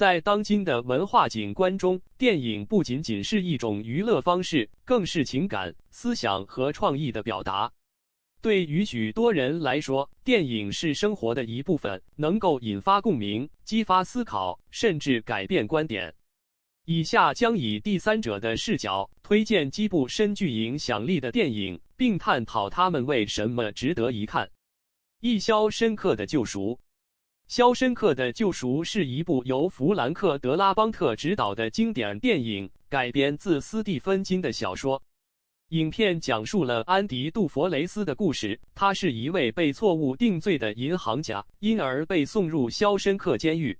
在当今的文化景观中，电影不仅仅是一种娱乐方式，更是情感、思想和创意的表达。对于许多人来说，电影是生活的一部分，能够引发共鸣、激发思考，甚至改变观点。以下将以第三者的视角推荐几部深具影响力的电影，并探讨它们为什么值得一看。一肖申克的救赎。肖申克的救赎是一部由弗兰克·德拉邦特执导的经典电影，改编自斯蒂芬金的小说。影片讲述了安迪·杜佛雷斯的故事，他是一位被错误定罪的银行家，因而被送入肖申克监狱。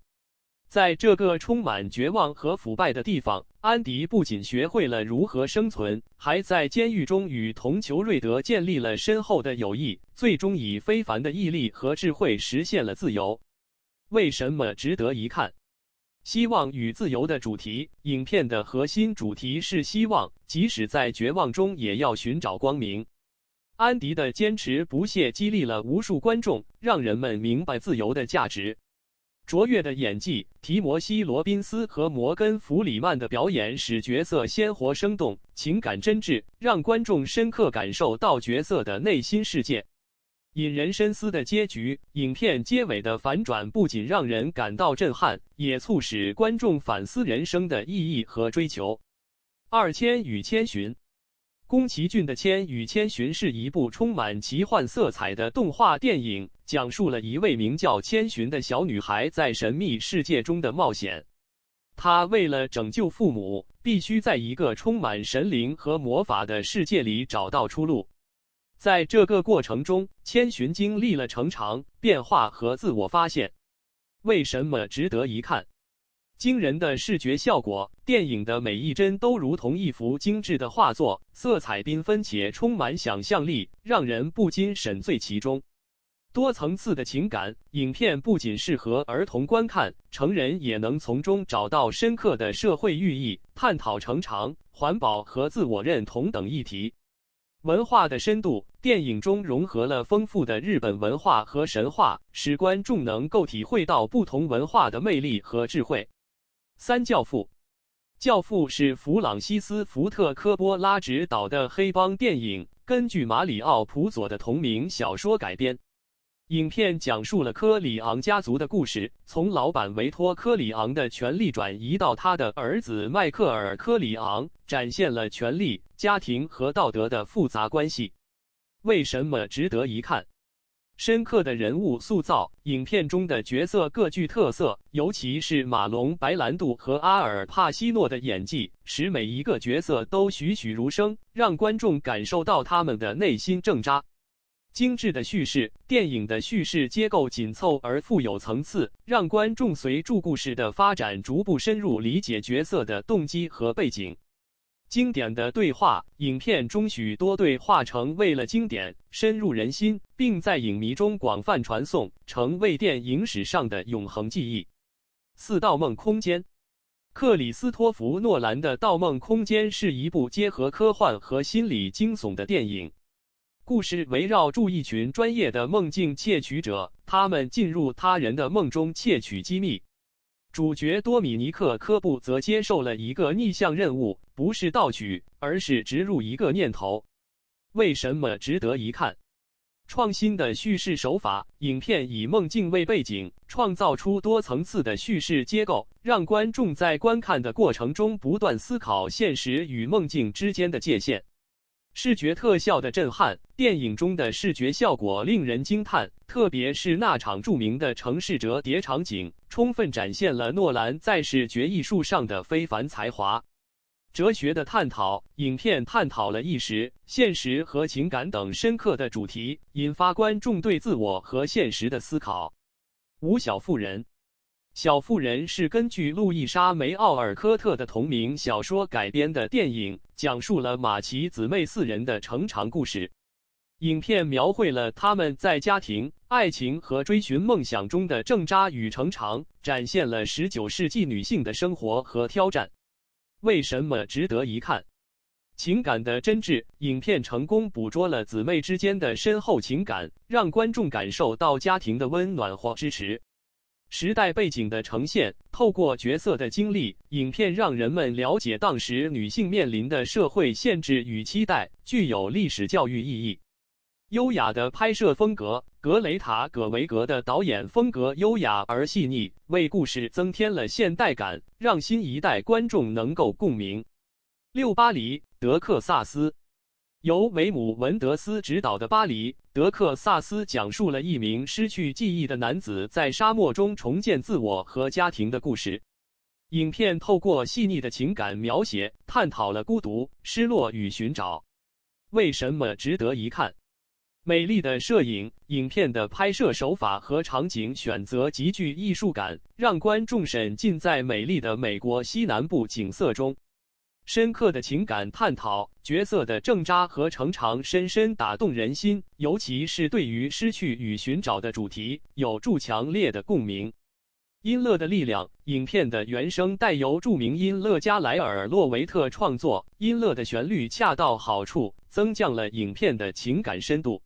在这个充满绝望和腐败的地方，安迪不仅学会了如何生存，还在监狱中与铜球瑞德建立了深厚的友谊，最终以非凡的毅力和智慧实现了自由。为什么值得一看？希望与自由的主题。影片的核心主题是希望，即使在绝望中也要寻找光明。安迪的坚持不懈激励了无数观众，让人们明白自由的价值。卓越的演技，提摩西·罗宾斯和摩根·弗里曼的表演使角色鲜活生动，情感真挚，让观众深刻感受到角色的内心世界。引人深思的结局，影片结尾的反转不仅让人感到震撼，也促使观众反思人生的意义和追求。二千与千寻。宫崎骏的《千与千寻》是一部充满奇幻色彩的动画电影，讲述了一位名叫千寻的小女孩在神秘世界中的冒险。她为了拯救父母，必须在一个充满神灵和魔法的世界里找到出路。在这个过程中，千寻经历了成长、变化和自我发现。为什么值得一看？惊人的视觉效果，电影的每一帧都如同一幅精致的画作，色彩缤纷且充满想象力，让人不禁沉醉其中。多层次的情感，影片不仅适合儿童观看，成人也能从中找到深刻的社会寓意，探讨成长、环保和自我认同等议题。文化的深度，电影中融合了丰富的日本文化和神话，使观众能够体会到不同文化的魅力和智慧。三教父。教父是弗朗西斯·福特科波拉执导的黑帮电影，根据马里奥·普佐的同名小说改编。影片讲述了科里昂家族的故事，从老板委托科里昂的权力转移到他的儿子迈克尔·科里昂，展现了权力、家庭和道德的复杂关系。为什么值得一看？深刻的人物塑造，影片中的角色各具特色，尤其是马龙·白兰度和阿尔·帕西诺的演技，使每一个角色都栩栩如生，让观众感受到他们的内心挣扎。精致的叙事，电影的叙事结构紧凑而富有层次，让观众随着故事的发展逐步深入理解角色的动机和背景。经典的对话，影片中许多对话成为了经典，深入人心，并在影迷中广泛传颂，成为电影史上的永恒记忆。四盗梦空间。克里斯托弗·诺兰的《盗梦空间》是一部结合科幻和心理惊悚的电影。故事围绕住一群专业的梦境窃取者，他们进入他人的梦中窃取机密。主角多米尼克·科布则接受了一个逆向任务，不是盗取，而是植入一个念头。为什么值得一看？创新的叙事手法，影片以梦境为背景，创造出多层次的叙事结构，让观众在观看的过程中不断思考现实与梦境之间的界限。视觉特效的震撼，电影中的视觉效果令人惊叹，特别是那场著名的城市折叠场景，充分展现了诺兰在视觉艺术上的非凡才华。哲学的探讨，影片探讨了意识、现实和情感等深刻的主题，引发观众对自我和现实的思考。五小妇人。小妇人是根据路易莎·梅奥尔科特的同名小说改编的电影，讲述了马奇姊妹四人的成长故事。影片描绘了他们在家庭、爱情和追寻梦想中的挣扎与成长，展现了19世纪女性的生活和挑战。为什么值得一看？情感的真挚，影片成功捕捉了姊妹之间的深厚情感，让观众感受到家庭的温暖或支持。时代背景的呈现，透过角色的经历，影片让人们了解当时女性面临的社会限制与期待，具有历史教育意义。优雅的拍摄风格，格雷塔·葛维格的导演风格优雅而细腻，为故事增添了现代感，让新一代观众能够共鸣。六巴黎，德克萨斯。由维姆·文德斯执导的《巴黎，德克萨斯》讲述了一名失去记忆的男子在沙漠中重建自我和家庭的故事。影片透过细腻的情感描写，探讨了孤独、失落与寻找。为什么值得一看？美丽的摄影，影片的拍摄手法和场景选择极具艺术感，让观众沉浸在美丽的美国西南部景色中。深刻的情感探讨，角色的挣扎和成长深深打动人心，尤其是对于失去与寻找的主题，有助强烈的共鸣。音乐的力量，影片的原声带由著名音乐家莱尔·洛维特创作，音乐的旋律恰到好处，增强了影片的情感深度。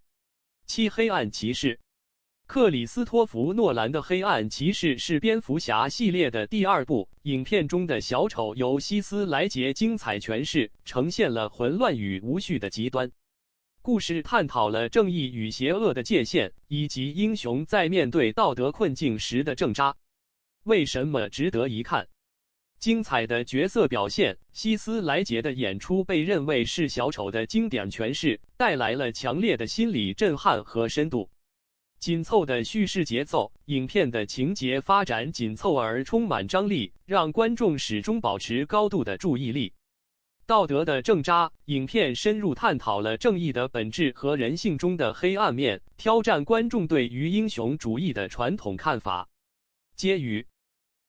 七黑暗骑士。克里斯托弗·诺兰的《黑暗骑士》是蝙蝠侠系列的第二部，影片中的小丑由希斯莱杰精彩诠释，呈现了混乱与无序的极端。故事探讨了正义与邪恶的界限，以及英雄在面对道德困境时的挣扎。为什么值得一看？精彩的角色表现，希斯莱杰的演出被认为是小丑的经典诠释，带来了强烈的心理震撼和深度。紧凑的叙事节奏，影片的情节发展紧凑而充满张力，让观众始终保持高度的注意力。道德的挣扎，影片深入探讨了正义的本质和人性中的黑暗面，挑战观众对于英雄主义的传统看法。结语，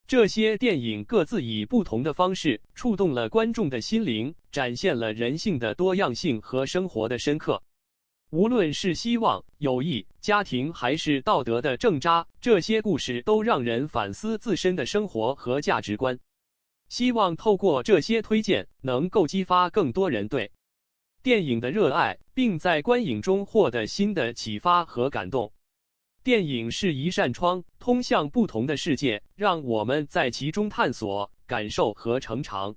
这些电影各自以不同的方式触动了观众的心灵，展现了人性的多样性和生活的深刻。无论是希望、友谊、家庭还是道德的挣扎，这些故事都让人反思自身的生活和价值观。希望透过这些推荐，能够激发更多人对电影的热爱，并在观影中获得新的启发和感动。电影是一扇窗，通向不同的世界，让我们在其中探索、感受和成长。